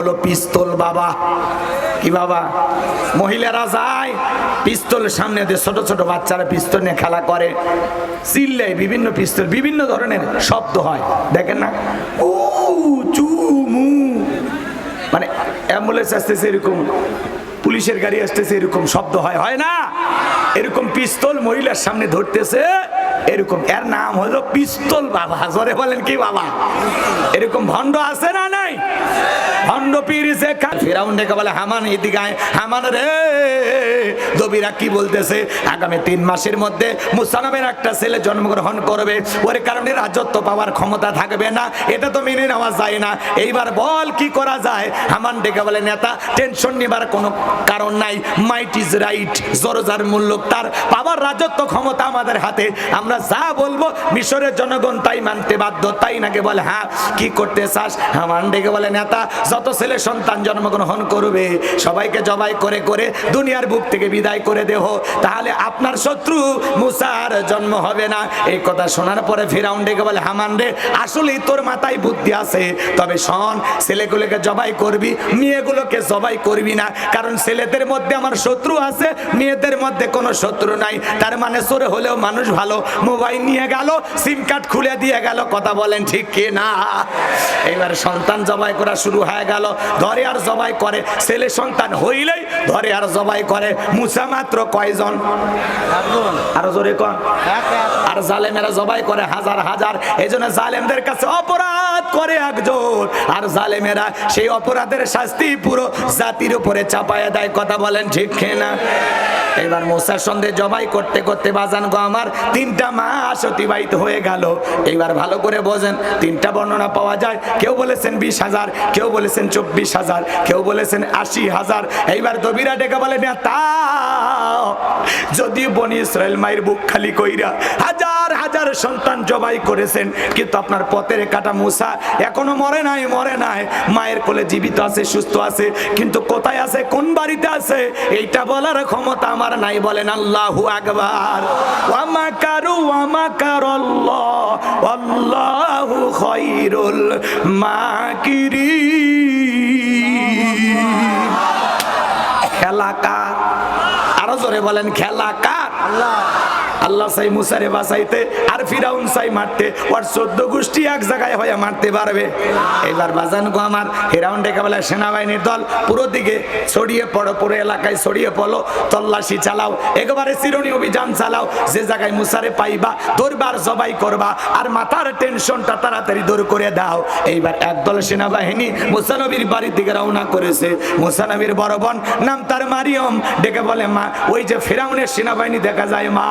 হলো পিস্তল। বাবা কি বাবা, মহিলারা যায় পিস্তল সামনে দিয়ে, ছোট ছোট বাচ্চারা পিস্তল নিয়ে খেলা করে, চিল্লায়, বিভিন্ন পিস্তল বিভিন্ন ধরনের শব্দ হয়, দেখেন না, উ চু মু, মানে অ্যাম্বুলেন্স আসতেছে এরকম, পুলিশের গাড়ি আসতেছে এরকম শব্দ হয়, হয় না? এরকম পিস্তল মহিলার সামনে ধরতেছে এরকম, এর নাম হলো পিস্তল। বাবা জোরে বলেন কি বাবা? এরকম ভণ্ড আছে না নাই? ভণ্ড পীর যে ফিরাউন ডেকে বলে, হামান এদিকে আয়। হামান রে, দবিরা কি বলতেছে, আগামী 3 মাসের মধ্যে মূসা নামের একটা ছেলে জন্মগ্রহণ করবে, ওর কারণে রাজত্ব পাওয়ার ক্ষমতা থাকবে না, এটা তো মেনে নেওয়া যায় না। এইবার বল কি করা যায়? হামান ডেকে বলে, নেতা টেনশন নেবার কোনো কারণ নাই, মাইট ইজ রাইট, জরজার মূল্য তার পাওয়ার রাজত্ব ক্ষমতা আমাদের হাতে, আমরা যা বলবো মিশরের জনগণ তাই মানতে বাধ্য, তাই নাকি? বলে হ্যাঁ, কি করতে চাস? হামান ডেকে বলে, নেতা যত ছেলে সন্তান জন্মগ্রহণ করবে সবাইকে জবাই করে করে দুনিয়ার বুক থেকে বিদায় করে দেহ, তাহলে আপনার শত্রু মূসার জন্ম হবে না। এই কথা শোনার পরে ফিরাউন ডেকে বলে, হামান রে, আসলেই তোর মাথায় বুদ্ধি আছে, তবে শোন, ছেলেগুলোকে জবাই করবি, মেয়েগুলোকে জবাই করবি না, কারণ ছেলেদের মধ্যে আমার শত্রু আছে, মেয়েদের মধ্যে কোনো শত্রু নাই। তার মানে চোরে হলেও মানুষ ভালো, মোবাইল নিয়ে গেল, সিম কার্ড খুলে দিয়ে গেল, কথা বলেন ঠিক কি না? এবার সন্তান জবাই করা শুরু হয়ে গেল, ধরে আর জবাই করে, ছেলে সন্তান হইলেই ধরে আর জবাই করে। মূসা মাত্র কয়জন? আরো জোরে কন। আর জালেমেরা জবাই করে হাজার হাজার, এজন্য জালেমদের কাছে অপরাধ করে একজন, আর জালেমেরা সেই অপরাধের শাস্তি পুরো জাতির উপরে চাপায়া দেয়, কথা বলেন ঠিক কি না? এবার মূসার সঙ্গে জবাই করতে করতে বাজান গো আমার 3টা মাস অতিবাহিত হয়ে গেল। এইবার ভালো করে বোঝেন, 3টা বর্ণনা পাওয়া যায়, কেউ বলেছেন 20,000, কেউ বলেছেন 24,000, কেউ বলেছেন 80,000। এইবার দবিরা ডেকে বলে, না তা যদি বনি ইসরায়েল মায়ের বুক খালি কইরা হাজার হাজার সন্তান জবাই করেছেন, কিন্তু আপনার পথের কাটা মূসা এখনো মরে নাই, মরে নাই, মায়ের কোলে জীবিত আছে, সুস্থ আছে, কিন্তু কোথায় আছে, কোন বাড়িতে আছে, এইটা বলার ক্ষমতা আমার নাই। বলেন আল্লাহু আকবার। ওয়া মাকারু ওয়া মাকারাল্লাহ আল্লাহু খায়রুল মাকিরিন। খেলা কার? আরো জোরে বলেন, খেলা কার? আল্লাহ। আল্লাহ চাই মুসারে বাঁচাইতে, আর ফিরাউন চাই মারতে, ওর 14 গোষ্ঠী এক জায়গায় হয়ে মারতে পারবে। এবার বাজান গো আমার, ফিরাউন ডেকে বলে, সেনাবাহিনীর দল পুরো দিকে ছড়িয়ে পড়ো, পুরো এলাকায় ছড়িয়ে পড়ো, তল্লাশি চালাও, একেবারে চিরুনি অভিযান চালাও, যে জায়গায় মুসারে পাইবা দরবার জবাই করবা, আর মাথার টেনশনটা তাড়াতাড়ি দূর করে দাও। এইবার একদল সেনাবাহিনী মুসা নবীর বাড়ির দিকে রওনা করেছে। মুসা নবীর বড় বোন নাম তার মারিয়ম, ডেকে বলে, মা ওই যে ফিরাউনের সেনাবাহিনী দেখা যায়, মা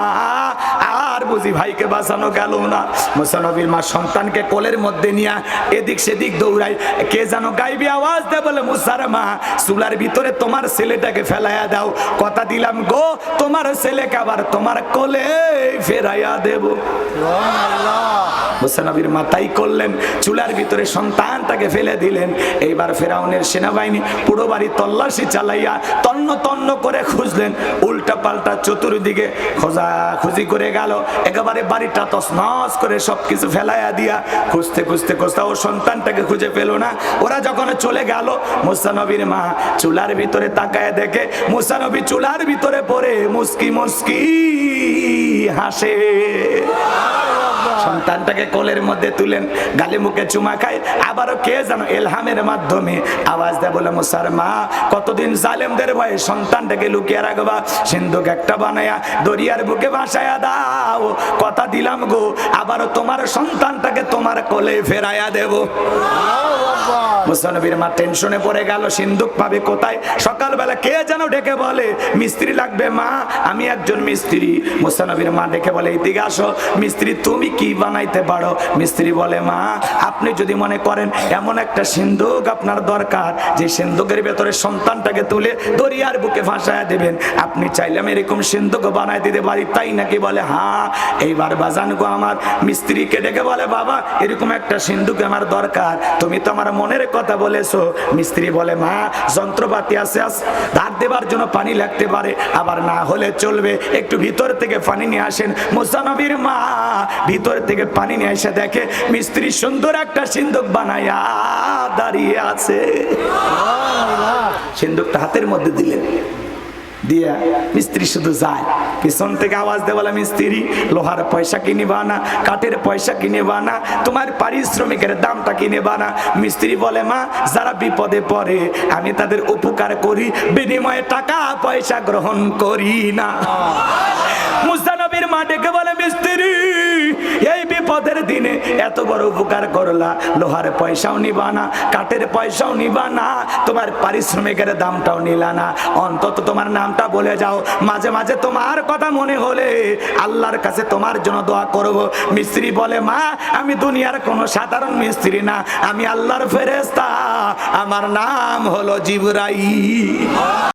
আর বুঝি ভাইকে বাঁচানো গেল না। মুসা নবীর মা সন্তানকে কোলের মধ্যে নিয়ে এদিক সেদিক দৌড়ায়, কে যেন গাইবি আওয়াজ দেয়, বলে, মুসার মা, চুলার ভিতরে তোমার ছেলেটাকে ফেলাইয়া দাও, কথা দিলাম গো, তোমার ছেলেকে আবার তোমার কোলে ফেরাইয়া দেব। মুসা নবীর মা তাই করলেন, চুলার ভিতরে সন্তানটাকে ফেলে দিলেন। এইবার ফেরাউনের সেনাবাহিনী পুরো বাড়ি তল্লাশি চালাইয়া তন্ন তন্ন করে খুঁজলেন, উল্টা পাল্টা চতুর্দিকে খোঁজাখুঁজি করে গেল, একেবারে বাড়িটা তছনছ করে সবকিছু ফেলাইয়া দিয়া খুঁজতে খুঁজতে খুঁজতে ও সন্তানটাকে খুঁজে পেল না। ওরা যখন চলে গেল, মুসা নবীর মা চুলার ভিতরে তাকায় দেখে মুসা নবী চুলার ভিতরে পড়ে মুস্কি মুস্কি হাসে। সন্তানটাকে কোলের মধ্যে তুলেন, গালে মুখে চুমা খায়, আবারও কে যেন এলহামের মাধ্যমে আওয়াজ দেয়, বলে, মুসার মা, কতদিন জালেমদের ভয়ে সন্তানটাকে লুকিয়ে রাখবা, সিন্ধুক একটা বানায়া দরিয়ার বুকে ভাসায়া দাও, কথা দিলাম গো, আবারও তোমার সন্তানটাকে তোমার কোলে ফেরাইয়া দেব। মুসা নবীর মা টেনশনে পড়ে গেল, সিন্ধুক পাবে কোথায়? সকালবেলা কে যেন ডেকে বলে, মিস্ত্রি লাগবে মা, আমি একজন মিস্ত্রি। মুসা নবীর মা ডেকে বলে, এদিকে আসো, মিস্ত্রি তুমি কি বানাইতে পারো? মিস্ত্রি বলে, মা, আপনি যদি মনে করেন এমন একটা সিন্ধুক আপনার দরকার, যে সিন্ধুকের ভেতরে সন্তানটাকে তুলে দরিয়ার বুকে ভাসায়া দেবেন, আপনি চাইলে আমি এরকম সিন্ধুক বানাই দিতে পারি, তাই নাকি? বলে, হ্যাঁ। এইবার বাজান গো আমার মিস্ত্রিকে ডেকে বলে, বাবা, এরকম একটা সিন্ধুক আমার দরকার, তুমি তো আমার মনের কথা বলেছো। মিস্ত্রি বলে, মা, যন্ত্রপাতি আছে, ধার দেবার জন্য পানি লাগতে পারে, আবার না হলে চলবে, একটু ভিতর থেকে পানি নিয়ে আসেন। মুসা নবীর মা ভিতর ভিতর থেকে পানি নিয়ে এসে দেখে মিস্ত্রি সুন্দর একটা সিন্দুক বানাইয়া দাঁড়িয়ে আছে। সিন্দুকটা হাতের মধ্যে দিলেন, দিয়া মিস্ত্রি শুধু যায়, পিছন থেকে আওয়াজ দেয় বলে, মিস্ত্রি লোহার পয়সা কিনিবা না, কাঠের পয়সা কিনিবা না, তোমার পারিশ্রমিকের দামটা কিনিবা না। মিস্ত্রি বলে, মা যারা বিপদে পড়ে আমি তাদের উপকার করি, বিনিময়ে টাকা পয়সা গ্রহণ করি না। মুসা নবীর মা ডেকে বলে, মিস্ত্রি এই বিপদের দিনে এত বড় উপকার করলা, লোহার পয়সাও নিবা না, কাঠের পয়সাও নিবা না, তোমার পারিশ্রমিকের দামটাও নিলা না, অন্তত তোমার নামটা বলে যাও, মাঝে মাঝে তোমার কথা মনে হলে আল্লাহর কাছে তোমার জন্য দোয়া করব। মিস্ত্রি বলে, মা আমি দুনিয়ার কোনো সাধারণ মিস্ত্রি না, আমি আল্লাহর ফেরেশতা, আমার নাম হলো জিবরাইল।